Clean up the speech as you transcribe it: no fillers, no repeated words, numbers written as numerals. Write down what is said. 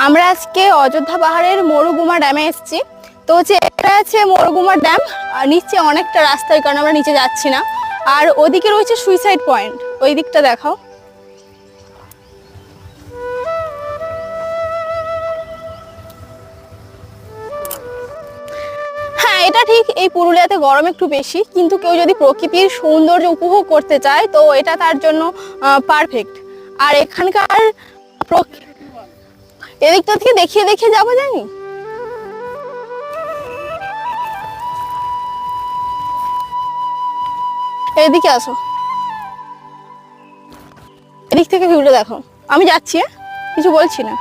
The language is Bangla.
আমরা আজকে অযোধ্যা পাহাড়ের মরুগুমা ড্যামে এসেছি। তো হচ্ছে এটা আছে মরুগুমা ড্যাম, আর নিচে অনেকটা রাস্তা, ওই কারণে আমরা নিচে যাচ্ছি না। আর ওদিকে রয়েছে সুইসাইড পয়েন্ট, ওই দিকটা দেখাও। হ্যাঁ, এটা ঠিক, এই পুরুলিয়াতে গরম একটু বেশি, কিন্তু কেউ যদি প্রকৃতির সৌন্দর্য উপভোগ করতে চায় তো এটা তার জন্য পারফেক্ট। আর এখানকার এদিকটা থেকে দেখিয়ে দেখিয়ে যাবো জানি। এদিকে আসো, এদিক থেকে ভিউটা দেখো। আমি যাচ্ছি, কিছু বলছি না।